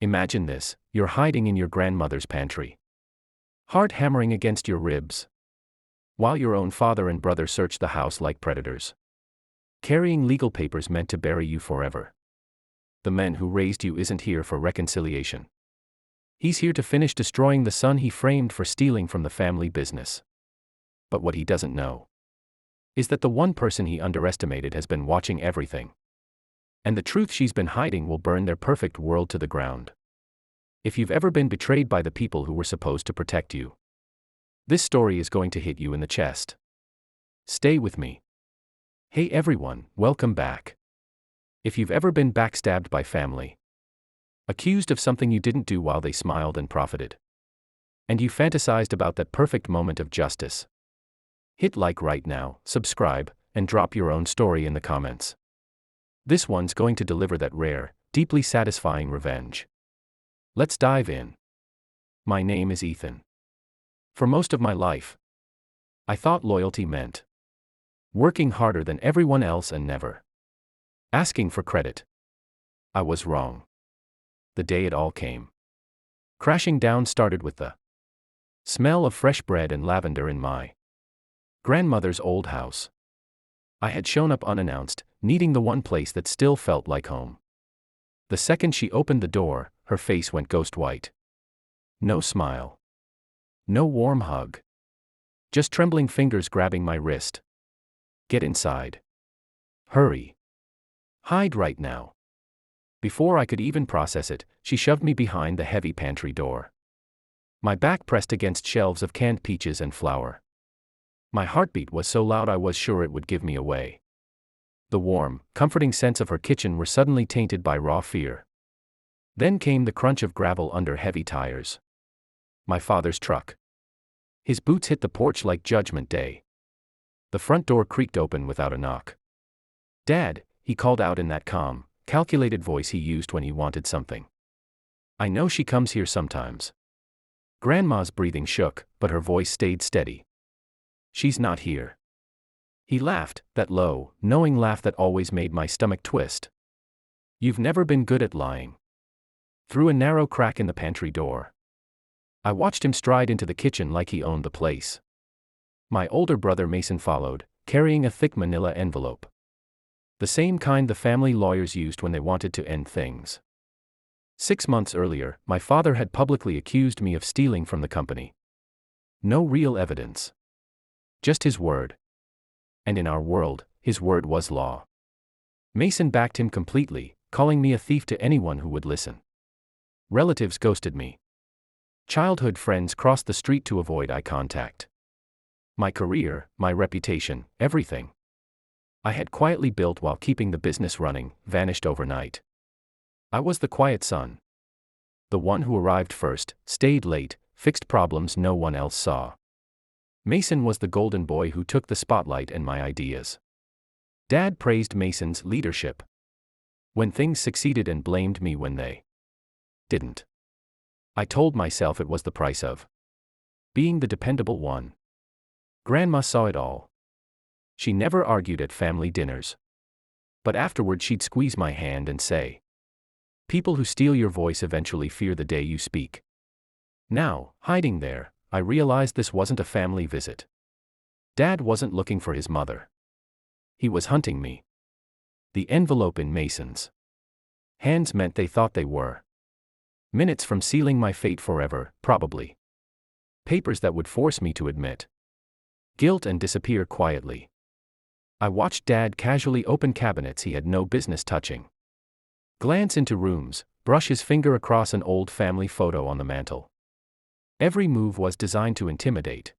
Imagine this: you're hiding in your grandmother's pantry, heart hammering against your ribs, while your own father and brother search the house like predators, carrying legal papers meant to bury you forever. The man who raised you isn't here for reconciliation. He's here to finish destroying the son he framed for stealing from the family business. But what he doesn't know is that the one person he underestimated has been watching everything. And the truth she's been hiding will burn their perfect world to the ground. If you've ever been betrayed by the people who were supposed to protect you, this story is going to hit you in the chest. Stay with me. Hey everyone, welcome back. If you've ever been backstabbed by family, accused of something you didn't do while they smiled and profited, and you fantasized about that perfect moment of justice, hit like right now, subscribe, and drop your own story in the comments. This one's going to deliver that rare, deeply satisfying revenge. Let's dive in. My name is Ethan. For most of my life, I thought loyalty meant working harder than everyone else and never asking for credit. I was wrong. The day it all came crashing down started with the smell of fresh bread and lavender in my grandmother's old house. I had shown up unannounced, needing the one place that still felt like home. The second she opened the door, her face went ghost white. No smile. No warm hug. Just trembling fingers grabbing my wrist. Get inside. Hurry. Hide right now. Before I could even process it, she shoved me behind the heavy pantry door. My back pressed against shelves of canned peaches and flour. My heartbeat was so loud I was sure it would give me away. The warm, comforting scents of her kitchen were suddenly tainted by raw fear. Then came the crunch of gravel under heavy tires. My father's truck. His boots hit the porch like Judgment Day. The front door creaked open without a knock. "Dad," he called out in that calm, calculated voice he used when he wanted something. "I know she comes here sometimes." Grandma's breathing shook, but her voice stayed steady. "She's not here." He laughed, that low, knowing laugh that always made my stomach twist. "You've never been good at lying." Through a narrow crack in the pantry door, I watched him stride into the kitchen like he owned the place. My older brother Mason followed, carrying a thick manila envelope. The same kind the family lawyers used when they wanted to end things. 6 months earlier, my father had publicly accused me of stealing from the company. No real evidence. Just his word. And in our world, his word was law. Mason backed him completely, calling me a thief to anyone who would listen. Relatives ghosted me. Childhood friends crossed the street to avoid eye contact. My career, my reputation, everything I had quietly built while keeping the business running, vanished overnight. I was the quiet son. The one who arrived first, stayed late, fixed problems no one else saw. Mason was the golden boy who took the spotlight and my ideas. Dad praised Mason's leadership when things succeeded and blamed me when they didn't. I told myself it was the price of being the dependable one. Grandma saw it all. She never argued at family dinners. But afterward she'd squeeze my hand and say, "People who steal your voice eventually fear the day you speak." Now, hiding there, I realized this wasn't a family visit. Dad wasn't looking for his mother. He was hunting me. The envelope in Mason's hands meant they thought they were minutes from sealing my fate forever, probably. Papers that would force me to admit guilt and disappear quietly. I watched Dad casually open cabinets he had no business touching. Glance into rooms, brush his finger across an old family photo on the mantel. Every move was designed to intimidate.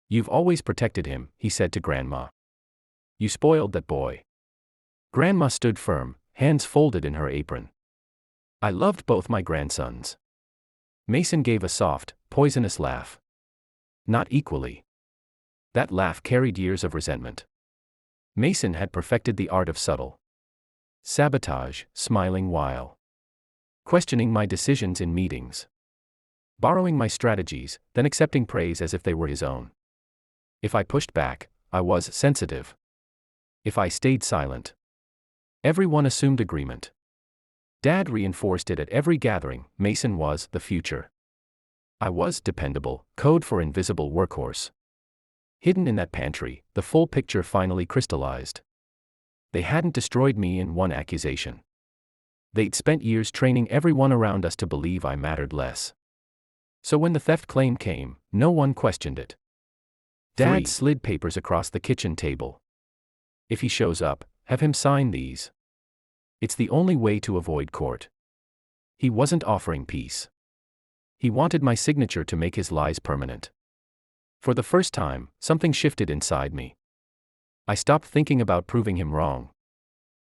"You've always protected him," he said to Grandma. "You spoiled that boy." Grandma stood firm, hands folded in her apron. I loved both my grandsons. Mason gave a soft, poisonous laugh. Not equally. That laugh carried years of resentment. Mason had perfected the art of subtle sabotage, smiling while questioning my decisions in meetings, borrowing my strategies, then accepting praise as if they were his own. If I pushed back, I was sensitive. If I stayed silent, everyone assumed agreement. Dad reinforced it at every gathering. Mason was the future. I was dependable, code for invisible workhorse. Hidden in that pantry, the full picture finally crystallized. They hadn't destroyed me in one accusation. They'd spent years training everyone around us to believe I mattered less. So when the theft claim came, no one questioned it. Dad slid papers across the kitchen table. If he shows up, have him sign these. It's the only way to avoid court. He wasn't offering peace. He wanted my signature to make his lies permanent. For the first time, something shifted inside me. I stopped thinking about proving him wrong.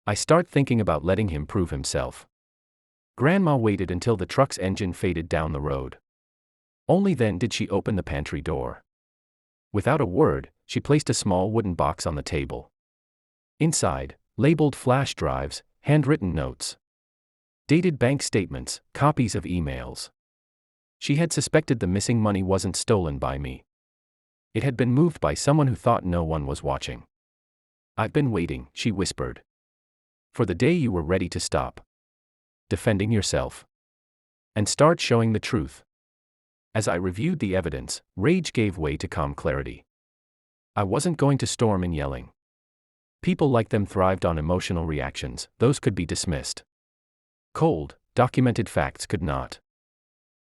I started thinking about letting him prove himself. Grandma waited until the truck's engine faded down the road. Only then did she open the pantry door. Without a word, she placed a small wooden box on the table. Inside, labeled flash drives, handwritten notes, dated bank statements, copies of emails. She had suspected the missing money wasn't stolen by me. It had been moved by someone who thought no one was watching. I've been waiting, she whispered. For the day you were ready to stop defending yourself and start showing the truth. As I reviewed the evidence, rage gave way to calm clarity. I wasn't going to storm in yelling. People like them thrived on emotional reactions, those could be dismissed. Cold, documented facts could not.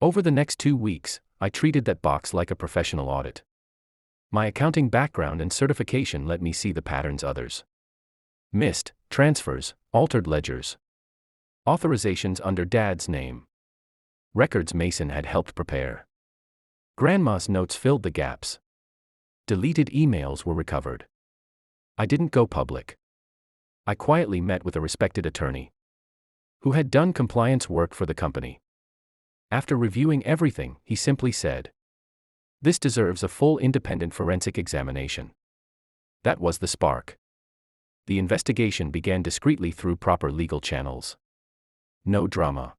Over the next 2 weeks, I treated that box like a professional audit. My accounting background and certification let me see the patterns others missed: transfers, altered ledgers, authorizations under Dad's name, records Mason had helped prepare. Grandma's notes filled the gaps. Deleted emails were recovered. I didn't go public. I quietly met with a respected attorney who had done compliance work for the company. After reviewing everything, he simply said, "This deserves a full independent forensic examination." That was the spark. The investigation began discreetly through proper legal channels. No drama.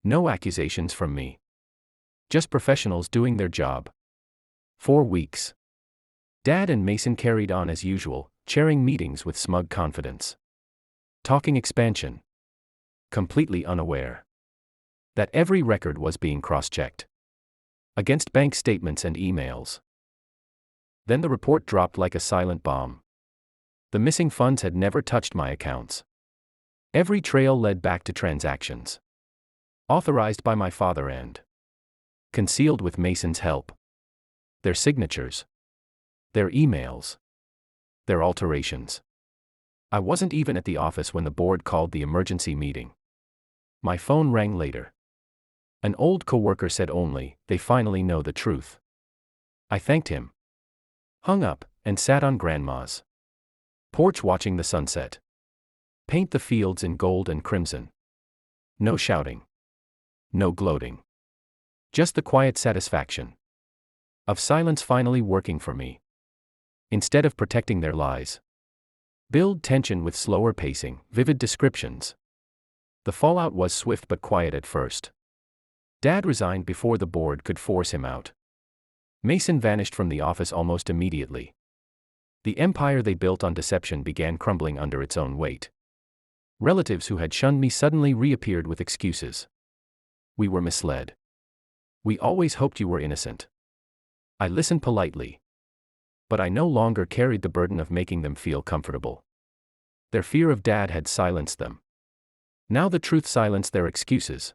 No accusations from me. Just professionals doing their job. 4 weeks. Dad and Mason carried on as usual, chairing meetings with smug confidence. Talking expansion. Completely unaware that every record was being cross-checked against bank statements and emails. Then the report dropped like a silent bomb. The missing funds had never touched my accounts. Every trail led back to transactions authorized by my father and concealed with Mason's help. Their signatures, their emails, their alterations. I wasn't even at the office when the board called the emergency meeting. My phone rang later. An old coworker said only, "They finally know the truth." I thanked him, hung up, and sat on Grandma's porch watching the sunset paint the fields in gold and crimson. No shouting. No gloating. Just the quiet satisfaction of silence finally working for me. Instead of protecting their lies, build tension with slower pacing, vivid descriptions. The fallout was swift but quiet at first. Dad resigned before the board could force him out. Mason vanished from the office almost immediately. The empire they built on deception began crumbling under its own weight. Relatives who had shunned me suddenly reappeared with excuses. "We were misled. We always hoped you were innocent." I listened politely. But I no longer carried the burden of making them feel comfortable. Their fear of Dad had silenced them. Now the truth silenced their excuses.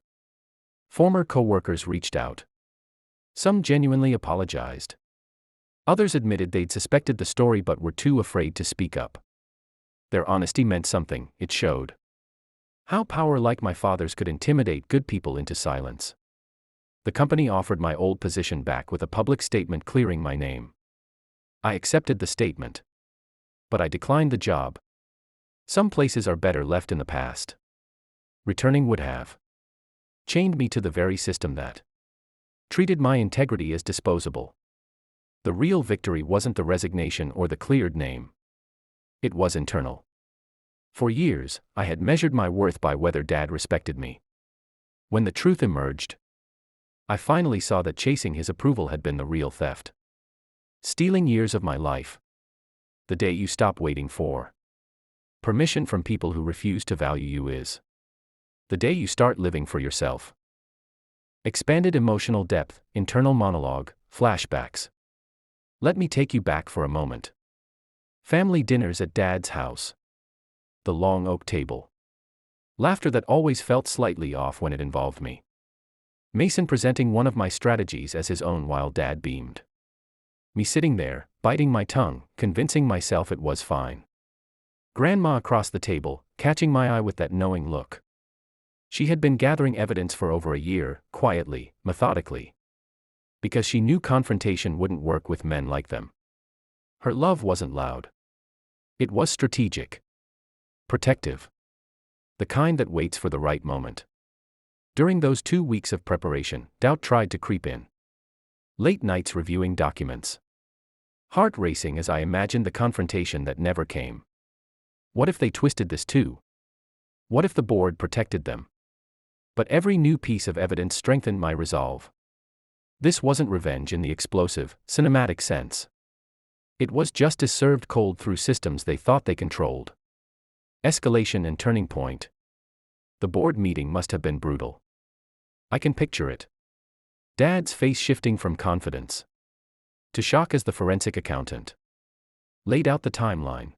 Former coworkers reached out. Some genuinely apologized. Others admitted they'd suspected the story but were too afraid to speak up. Their honesty meant something, it showed how power like my father's could intimidate good people into silence. The company offered my old position back with a public statement clearing my name. I accepted the statement. But I declined the job. Some places are better left in the past. Returning would have chained me to the very system that treated my integrity as disposable. The real victory wasn't the resignation or the cleared name. It was internal. For years, I had measured my worth by whether Dad respected me. When the truth emerged, I finally saw that chasing his approval had been the real theft. Stealing years of my life. The day you stop waiting for permission from people who refuse to value you is The day you start living for yourself. Expanded emotional depth, internal monologue, flashbacks. Let me take you back for a moment. Family dinners at Dad's house. The long oak table. Laughter that always felt slightly off when it involved me. Mason presenting one of my strategies as his own while Dad beamed. Me sitting there, biting my tongue, convincing myself it was fine. Grandma across the table, catching my eye with that knowing look. She had been gathering evidence for over a year, quietly, methodically. Because she knew confrontation wouldn't work with men like them. Her love wasn't loud. It was strategic. Protective. The kind that waits for the right moment. During those 2 weeks of preparation, doubt tried to creep in. Late nights reviewing documents. Heart racing as I imagined the confrontation that never came. What if they twisted this too? What if the board protected them? But every new piece of evidence strengthened my resolve. This wasn't revenge in the explosive, cinematic sense. It was justice served cold through systems they thought they controlled. Escalation and turning point. The board meeting must have been brutal. I can picture it. Dad's face shifting from confidence to shock as the forensic accountant laid out the timeline.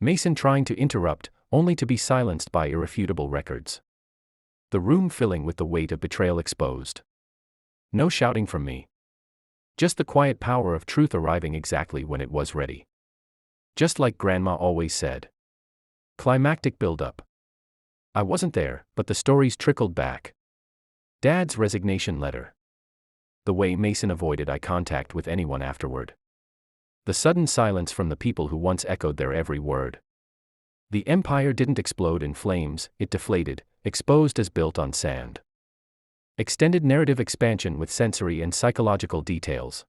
Mason trying to interrupt, only to be silenced by irrefutable records. The room filling with the weight of betrayal exposed. No shouting from me. Just the quiet power of truth arriving exactly when it was ready. Just like Grandma always said. Climactic build-up. I wasn't there, but the stories trickled back. Dad's resignation letter. The way Mason avoided eye contact with anyone afterward. The sudden silence from the people who once echoed their every word. The empire didn't explode in flames, it deflated, exposed as built on sand. Extended narrative expansion with sensory and psychological details.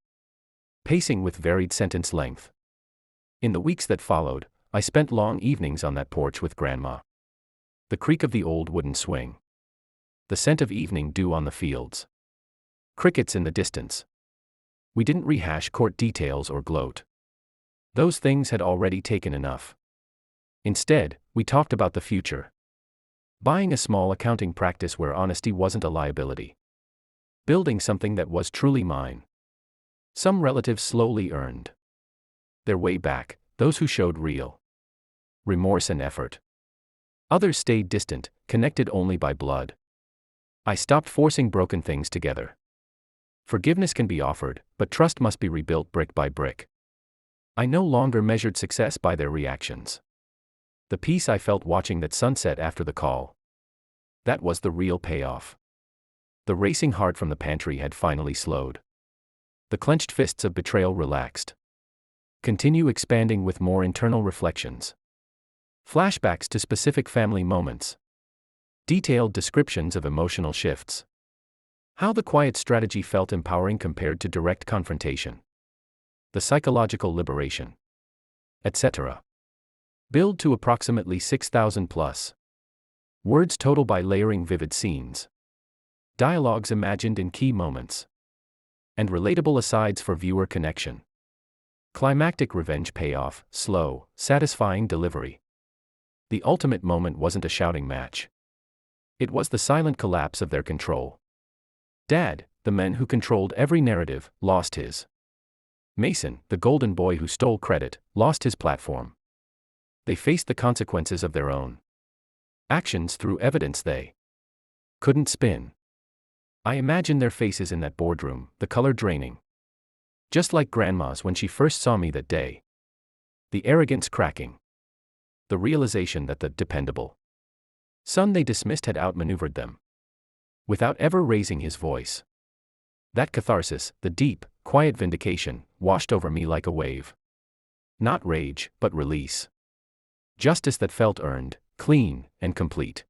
Pacing with varied sentence length. In the weeks that followed, I spent long evenings on that porch with Grandma. The creak of the old wooden swing. The scent of evening dew on the fields. Crickets in the distance. We didn't rehash court details or gloat. Those things had already taken enough. Instead, we talked about the future. Buying a small accounting practice where honesty wasn't a liability. Building something that was truly mine. Some relatives slowly earned their way back, those who showed real remorse and effort. Others stayed distant, connected only by blood. I stopped forcing broken things together. Forgiveness can be offered, but trust must be rebuilt brick by brick. I no longer measured success by their reactions. The peace I felt watching that sunset after the call. That was the real payoff. The racing heart from the pantry had finally slowed. The clenched fists of betrayal relaxed. Continue expanding with more internal reflections. Flashbacks to specific family moments. Detailed descriptions of emotional shifts. How the quiet strategy felt empowering compared to direct confrontation. The psychological liberation. Etc. Build to approximately 6,000 plus. Words total by layering vivid scenes. Dialogues imagined in key moments. And relatable asides for viewer connection. Climactic revenge payoff, slow, satisfying delivery. The ultimate moment wasn't a shouting match. It was the silent collapse of their control. Dad, the man who controlled every narrative, lost his. Mason, the golden boy who stole credit, lost his platform. They faced the consequences of their own actions through evidence they couldn't spin. I imagined their faces in that boardroom, the color draining. Just like Grandma's when she first saw me that day. The arrogance cracking. The realization that the dependable son they dismissed had outmaneuvered them. Without ever raising his voice. That catharsis, the deep, quiet vindication, washed over me like a wave. Not rage, but release. Justice that felt earned, clean, and complete.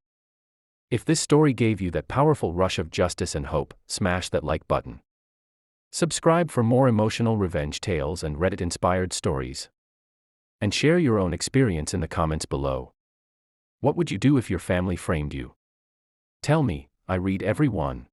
If this story gave you that powerful rush of justice and hope, smash that like button. Subscribe for more emotional revenge tales and Reddit-inspired stories. And share your own experience in the comments below. What would you do if your family framed you? Tell me, I read every one.